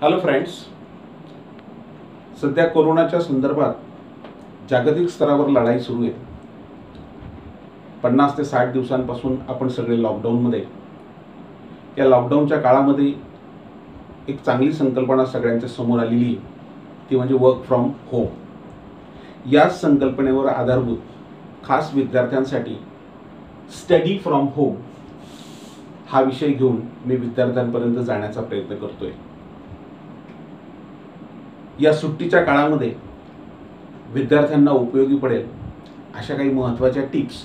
Hello friends, सध्या कोरोनाच्या संदर्भात जागतिक स्तरावर लढाई सुरू आहे. 50 ते 60 दिवसांपासून आपण सगळे लॉकडाऊनमध्ये. या लॉकडाऊनच्या काळामध्ये एक चांगली संकल्पना सगळ्यांच्या समोर आलेली आहे, ती म्हणजे वर्क फ्रॉम होम. याच संकल्पनेवर आधारभूत खास विद्यार्थ्यांसाठी स्टडी फ्रॉम होम हा विषय घेऊन मी विद्यार्थ्यांपर्यंत जाण्याचा प्रयत्न करतोय. या सुट्टीच्या काळामध्ये विद्यार्थ्यांना उपयोगी पडेल अशा काही महत्त्वाच्या टिप्स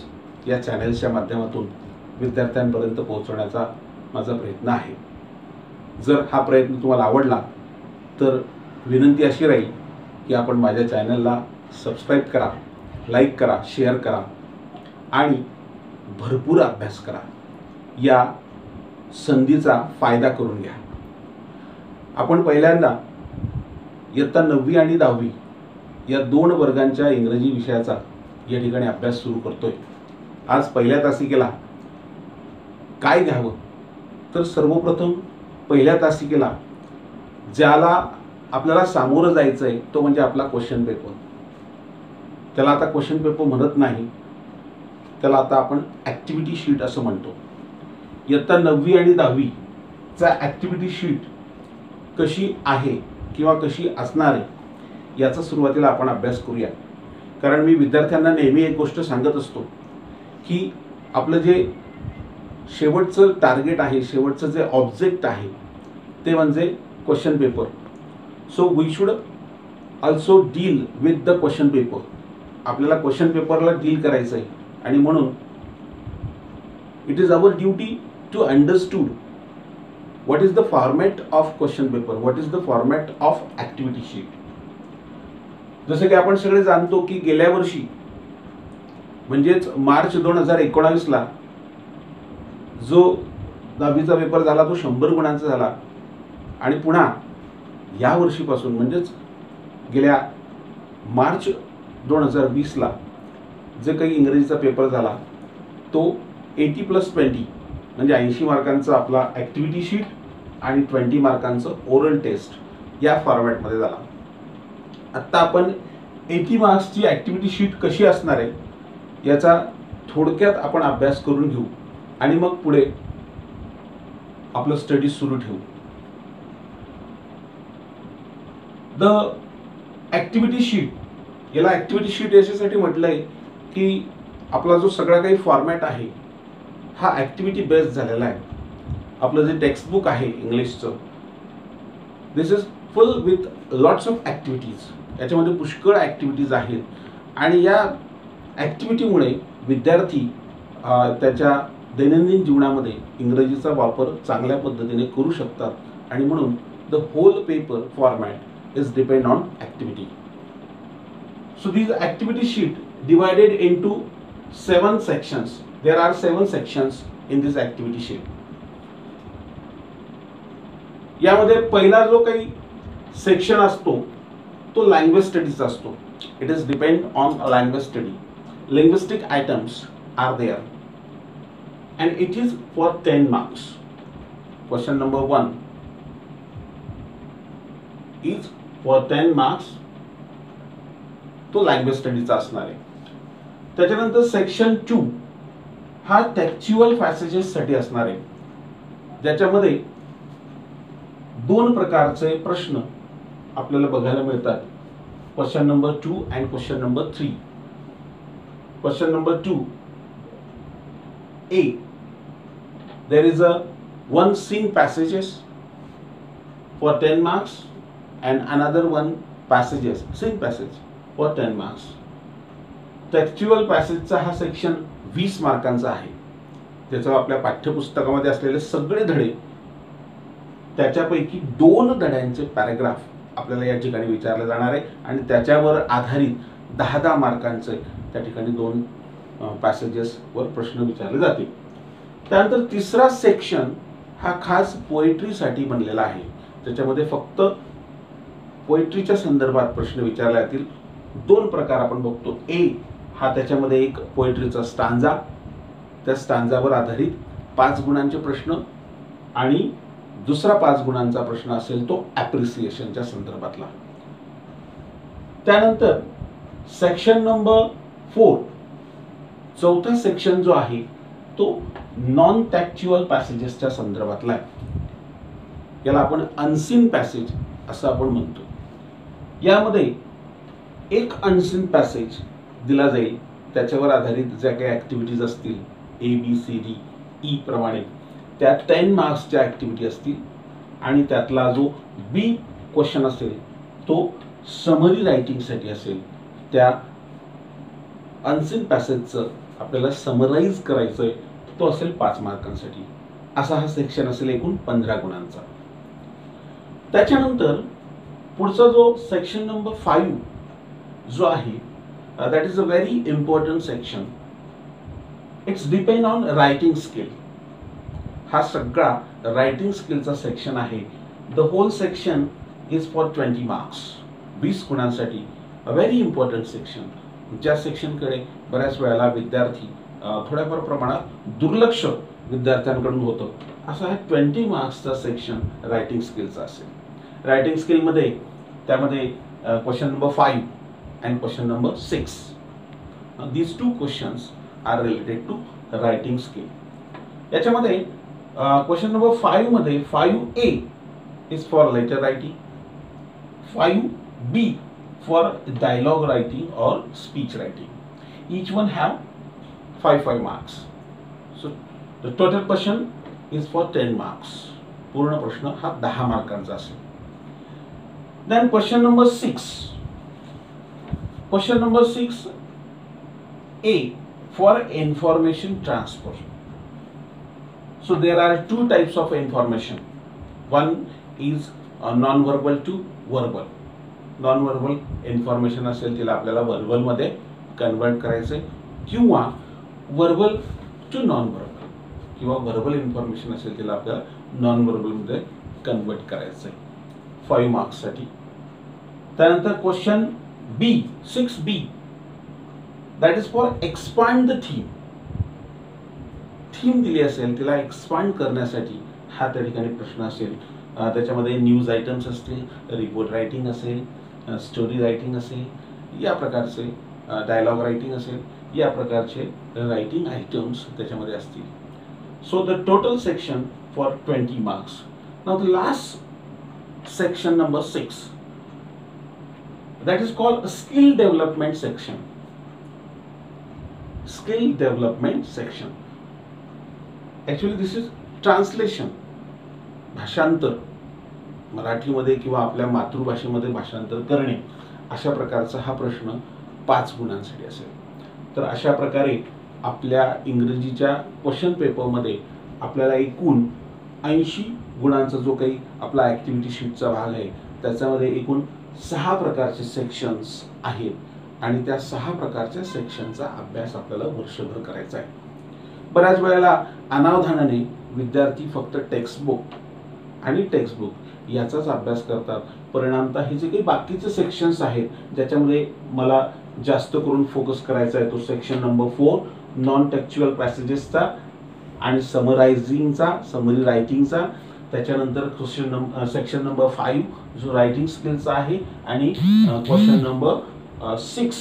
या चॅनल्सच्या माध्यमातून विद्यार्थ्यांपर्यंत पोहोचवण्याचा माझा प्रयत्न आहे. जर हा प्रयत्न तुम्हाला आवडला तर विनंती अशी राहील की आपण माझ्या चॅनलला सबस्क्राईब करा, लाईक करा, शेअर करा आणि भरपूर अभ्यास करा. या संधीचा फायदा करून घ्या. आपण पहिल्यांदा इयत्ता 9वी आणि 10वी या 2 वर्गांच्या इंग्रजी विषयाचा या ठिकाणी अभ्यास सुरू करतोय. आज पहिल्या तासिकेला काय घ्यावं, तर सर्वप्रथम पहिल्या तासिकेला ज्याला आपल्याला सामोरं जायचं आहे तो म्हणजे आपला क्वेश्चन पेपर. त्याला आता क्वेश्चन पेपर म्हणत नाही, त्याला आता आपण ॲक्टिव्हिटी शीट असं म्हणतो. इयत्ता 9वी आणि 10वी चा ॲक्टिव्हिटी शीट कशी आहे किंवा कशी असणार आहे याचा सुरुवातीला आपण अभ्यास करूया. कारण मी विद्यार्थ्यांना नेहमी एक गोष्ट सांगत असतो की आपलं जे शेवटचं टार्गेट आहे, शेवटचं जे ऑब्जेक्ट आहे ते म्हणजे question paper. So we should also deal with the question paper. आपल्याला क्वेश्चन पेपरला डील करायचं आहे आणि म्हणून it is our duty to understood what is the format of question paper, what is the format of activity sheet. जसे की आपण सगळे जाणतो की गेल्या वर्षी म्हणजेच मार्च 2019 ला जो 10वीचा पेपर झाला तो 100 गुणांचा झाला आणि पुन्हा या वर्षीपासून म्हणजेच गेल्या मार्च 2020 ला जे काही इंग्रजीचा पेपर झाला तो 80+20 म्हणजे 80 मार्कांचा आपला ॲक्टिव्हिटी शीट आणि 20 मार्कांचं ओरल टेस्ट या फॉर्मॅटमध्ये झाला. आत्ता आपण 80 मार्क्सची ॲक्टिव्हिटी शीट कशी असणार आहे याचा थोडक्यात आपण अभ्यास करून घेऊ आणि मग पुढे आपलं स्टडी सुरू ठेवू. द ॲक्टिव्हिटी शीट, याला ॲक्टिव्हिटी शीट याच्यासाठी म्हटलंय की आपला जो सगळा काही फॉर्मॅट आहे हा ॲक्टिव्हिटी बेस्ड झालेला आहे. आपलं जे टेक्स्टबुक आहे इंग्लिशचं, this is full with lots of activities. याच्यामध्ये पुष्कळ ॲक्टिव्हिटीज आहेत आणि या ॲक्टिव्हिटीमुळे विद्यार्थी त्याच्या दैनंदिन जीवनामध्ये इंग्रजीचा वापर चांगल्या पद्धतीने करू शकतात आणि म्हणून the whole paper format is depend on activity. So this activity sheet divided into 7 sections. There are 7 sections in this activity sheet. यामध्ये पहिला जो काही सेक्शन असतो तो लँग्वेज स्टडीचा असतो. It is depend on language study. Linguistic items are there and it is for 10 marks. Question number 1 is for 10 marks. तो language स्टडीचा असणार आहे. त्याच्यानंतर सेक्शन 2 हा टेक्स्च्युअल पॅसेजेस साठी असणार आहे, ज्याच्यामध्ये 2 प्रकारचे प्रश्न आपल्याला बघायला मिळतात. Question number 2 and question number 3. Question number 2 A, there is a one scene passages for 10 marks and another one passages, scene passage for 10 marks. Textual पॅसेजचा हा सेक्शन 20 मार्कांचा आहे. त्याचं आपल्या पाठ्यपुस्तकामध्ये असलेले सगळे धडे, त्याच्यापैकी 2 धड्यांचे पॅराग्राफ आपल्याला या ठिकाणी विचारले जाणार आहे आणि त्याच्यावर आधारित 10 मार्कांचे त्या ठिकाणी 2 पॅसेजेसवर प्रश्न विचारले जातील. त्यानंतर तिसरा सेक्शन हा खास पोएट्रीसाठी बनलेला आहे, त्याच्यामध्ये फक्त पोएट्रीच्या संदर्भात प्रश्न विचारले जातील. 2 प्रकार आपण बघतो. ए हा त्याच्यामध्ये एक पोएट्रीचा स्टांजा, त्या स्टांजावर आधारित 5 गुणांचे प्रश्न आणि दुसरा 5 गुणांचा प्रश्न असेल तो ॲप्रिसिएशनच्या संदर्भातला. त्यानंतर सेक्शन नंबर 4, चौथा सेक्शन जो आहे तो नॉन टॅक्च्युअल पॅसेजेसच्या संदर्भातला आहे. याला आपण अनसीन पॅसेज असं आपण म्हणतो. यामध्ये एक अनसीन पॅसेज दिला जाईल, त्याच्यावर आधारित ज्या काही ॲक्टिव्हिटीज असतील ABCDE प्रमाणे त्या 10 मार्क्सच्या ॲक्टिव्हिटी असतील आणि त्यातला जो बी क्वेश्चन असेल तो समरी रायटिंगसाठी असेल. त्या अनसीन पॅसेजचं आपल्याला समराईज करायचं आहे, तो असेल 5 मार्कांसाठी. असा हा सेक्शन असेल एकूण 15 गुणांचा. त्याच्यानंतर पुढचा जो सेक्शन नंबर 5 जो आहे that is a very important section. Its depend on writing skill. हा सगळा रायटिंग स्किलचा सेक्शन आहे. The whole section is for 20 marks, 20 गुणांसाठी. अ व्हेरी इम्पॉर्टंट सेक्शन, ज्या सेक्शनकडे बऱ्याच वेळेला विद्यार्थी थोड्याफार प्रमाणात दुर्लक्ष विद्यार्थ्यांकडून होतं. असा हा 20 मार्क्सचा सेक्शन रायटिंग स्किलचा असेल. रायटिंग स्किलमध्ये त्यामध्ये question number 5 and question number 6. These two questions are related to writing skill. याच्यामध्ये क्वेश्चन नंबर 5 मध्ये 5A is for letter writing, 5B for dialogue writing or speech writing. Each one have 5 marks. So the total question is for 10 marks. पूर्ण प्रश्न हा 10 मार्कांचा असेल. Then question number 6. Question number 6A for information transfer. So there are two types of information. One is non-verbal to verbal. Non-verbal information असेल तिला आपल्याला verbal मध्ये convert करायचंय, किंवा verbal to non-verbal, किंवा verbal information असेल तिला आपल्याला non-verbal मध्ये कन्वर्ट करायचंय 5 मार्क्स साठी. त्यानंतर question B, 6B, that is for expand the theme. Theme दिली असेल तिला एक्सपांड करण्यासाठी हा त्या ठिकाणी प्रश्न असेल. त्याच्यामध्ये न्यूज आयटम्स असतील, रिपोर्ट रायटिंग असेल, स्टोरी रायटिंग असेल, या प्रकारचे डायलॉग रायटिंग असेल, या प्रकारचे रायटिंग आयटम्स त्याच्यामध्ये असतील. So the total section for 20 marks. Now the last section number 6, that is called skill development section. Skill development section. Actually this is translation, भाषांतर, मराठीमध्ये किंवा आपल्या मातृभाषेमध्ये भाषांतर करणे, अशा प्रकारचा हा प्रश्न 5 गुणांसाठी असेल. तर अशा प्रकारे आपल्या इंग्रजीच्या क्वेश्चन पेपरमध्ये आपल्याला एकूण 80 गुणांचा जो काही आपला ॲक्टिव्हिटी शीटचा भाग आहे त्याच्यामध्ये एकूण 6 प्रकारचे सेक्शन्स आहेत आणि त्या 6 प्रकारच्या सेक्शनचा अभ्यास आपल्याला वर्षभर करायचा आहे. बऱ्याच वेळेला अनावधानाने विद्यार्थी फक्त टेक्स्टबुक आणि टेक्स्टबुक याचाच अभ्यास करतात. परिणामतः हे जे काही बाकीचे सेक्शन्स आहेत ज्याच्यामध्ये मला जास्त करून फोकस करायचा आहे तो सेक्शन नंबर 4 नॉन टेक्च्युअल पॅसेजेसचा आणि समरायझिंगचा, समरी रायटिंगचा. त्याच्यानंतर सेक्शन नंबर 5 जो रायटिंग स्किलचा आहे आणि क्वेश्चन नंबर 6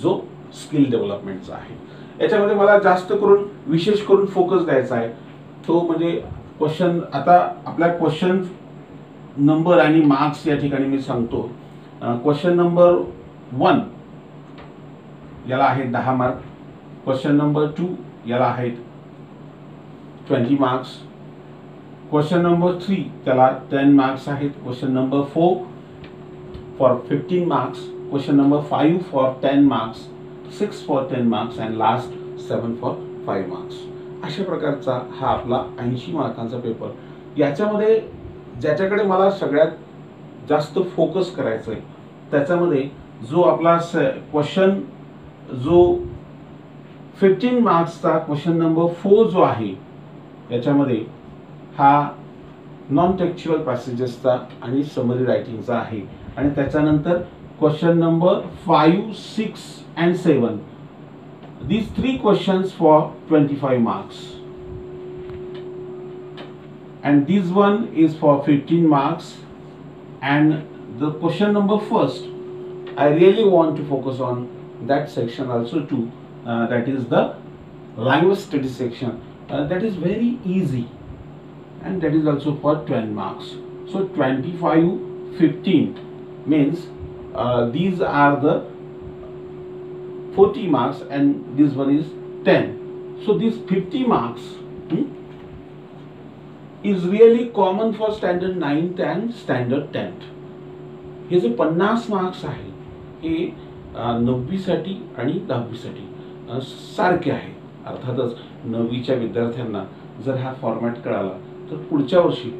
जो स्किल डेव्हलपमेंटचा आहे. याच्यामध्ये मला जास्त करून विशेष करून फोकस द्यायचा आहे तो म्हणजे क्वेश्चन. आता आपल्या क्वेश्चन नंबर आणि मार्क्स या ठिकाणी मी सांगतो. क्वेश्चन नंबर 1 याला आहे 10 मार्क, क्वेश्चन नंबर 2 याला आहेत 20 मार्क्स, क्वेश्चन नंबर 3 त्याला 10 मार्क्स आहेत, question number 4 for 15 marks, question number 5 for 10 marks, 6 for 10 marks and last 7 for 5 marks. अशा प्रकारचा हा आपला 80 मार्कांचा पेपर. याच्यामध्ये ज्याच्याकडे मला सगळ्यात जास्त फोकस करायचं आहे त्याच्यामध्ये जो आपला क्वेश्चन जो 15 मार्क्सचा क्वेश्चन नंबर 4 जो आहे याच्यामध्ये हा नॉन टेक्च्युअल पॅसेजेसचा आणि समरी रायटिंगचा आहे. आणि त्याच्यानंतर question number 5, 6 and 7, these 3 questions for 25 marks. and this one is for 15 marks. And the question number first, I really want to focus on that section also too, that is the language study section. That is very easy, and that is also for 12 marks. So 25, 15 means these are the 40 marks, and this one is 10. So this 50 marks is really common for standard 9th and standard 10th. हे जे 50 marks आहे हे 9वी साठी आणि 10वी साठी सारखे आहे. अर्थातच 9वीच्या विद्यार्थ्यांना जर हा फॉर्मॅट कळाला तर पुढच्या वर्षी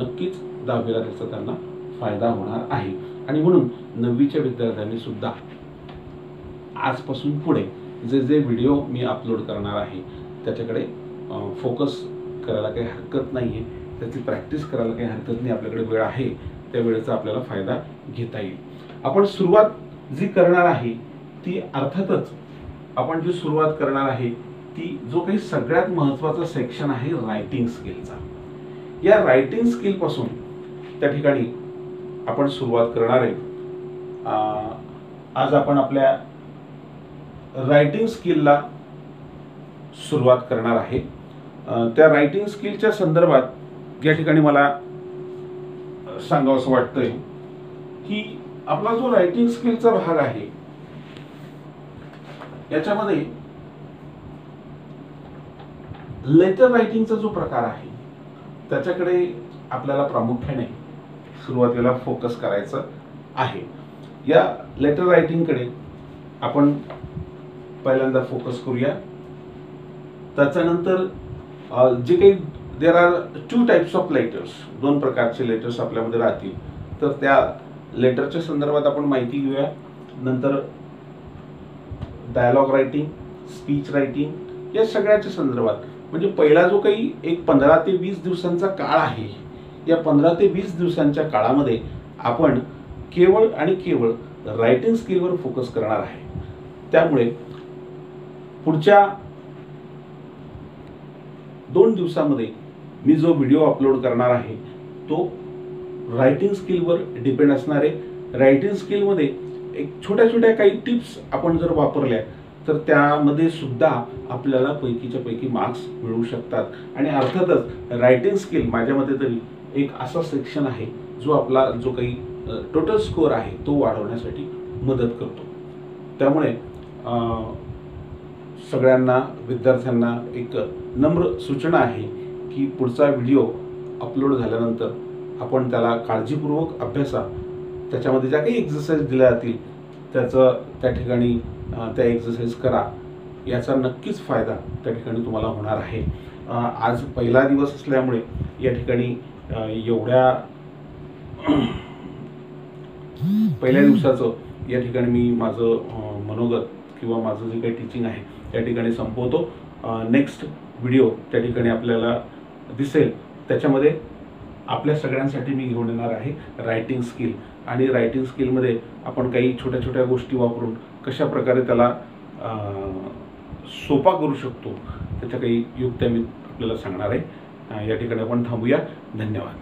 नक्कीच 10वीला त्याचा त्यांना फायदा होणार आहे. आणि म्हणून 9वीच्या विद्यार्थ्यांनी सुद्धा आजपासून पुढे जे जे व्हिडिओ मी अपलोड करणार आहे त्याच्याकडे फोकस करायला काही हरकत नाही आहे, त्याची प्रॅक्टिस करायला काही हरकत नाही. आपल्याकडे वेळ आहे, त्या वेळेचा आपल्याला फायदा घेता येईल. आपण सुरुवात जी करणार आहे ती अर्थातच आपण जी सुरुवात करणार आहे ती जो काही सगळ्यात महत्त्वाचा सेक्शन आहे रायटिंग स्किलचा. या रायटिंग स्किल पासून त्या ठिकाणी आपण सुरुवात करणार आहे. आज आपण आपल्या रायटिंग स्किलला सुरुवात करणार आहे. त्या रायटिंग स्किलच्या संदर्भात या ठिकाणी मला सांगावंसं वाटतंय की आपला जो रायटिंग स्किलचा भाग आहे याच्यामध्ये लेटर रायटिंगचा जो प्रकार आहे त्याच्याकडे आपल्याला प्रामुख्याने सुरुवातीला फोकस करायचं आहे. या लेटर रायटिंगकडे आपण पहिल्यांदा फोकस करूया. त्याच्यानंतर जे काही there are 2 types of letters, 2 प्रकारचे लेटर्स आपल्यामध्ये राहतील, तर त्या लेटरच्या संदर्भात आपण माहिती घेऊया. नंतर डायलॉग रायटिंग, स्पीच रायटिंग या सगळ्याच्या संदर्भात, म्हणजे पहिला जो काही एक 15 ते 20 दिवसांचा काळ आहे, या 15 ते 20 दिवसांच्या काळामध्ये आपण केवळ आणि केवळ रायटिंग स्किलवर फोकस करणार आहे. त्यामुळे पुढच्या 2 दिवसामध्ये मी जो व्हिडिओ अपलोड करणार आहे तो रायटिंग स्किलवर डिपेंड असणार आहे. रायटिंग स्किलमध्ये एक छोट्या छोट्या काही टिप्स आपण जर वापरल्या तर त्यामध्ये सुद्धा आपल्याला पैकीच्या पैकी मार्क्स मिळू शकतात. आणि अर्थातच रायटिंग स्किल माझ्या मते तरी एक असा सेक्शन आहे जो आपला जो काही टोटल स्कोअर आहे तो वाढवण्यासाठी मदत करतो. त्यामुळे सगळ्यांना विद्यार्थ्यांना एक नम्र सूचना आहे की पुढचा व्हिडिओ अपलोड झाल्यानंतर आपण त्याला काळजीपूर्वक अभ्यासा. त्याच्यामध्ये ज्या काही एक्सरसाइज दिल्या जातील त्याचं त्या ठिकाणी त्या एक्सरसाइज करा. याचा नक्कीच फायदा त्या ठिकाणी तुम्हाला होणार आहे. आज पहिला दिवस असल्यामुळे या ठिकाणी एवढ्या पहिल्या दिवसाचं या ठिकाणी मी माझं मनोगत किंवा माझं जे काही टीचिंग आहे त्या ठिकाणी संपवतो. नेक्स्ट व्हिडिओ त्या ठिकाणी आपल्याला दिसेल, त्याच्यामध्ये आपल्या सगळ्यांसाठी मी घेऊन येणार आहे रायटिंग स्किल. आणि रायटिंग स्किलमध्ये आपण काही छोट्या छोट्या गोष्टी वापरून कशा प्रकारे त्याला सोपा करू शकतो त्याच्या काही युक्त्या मी आपल्याला सांगणार आहे. या ठिकाणी आपण थांबूया. धन्यवाद.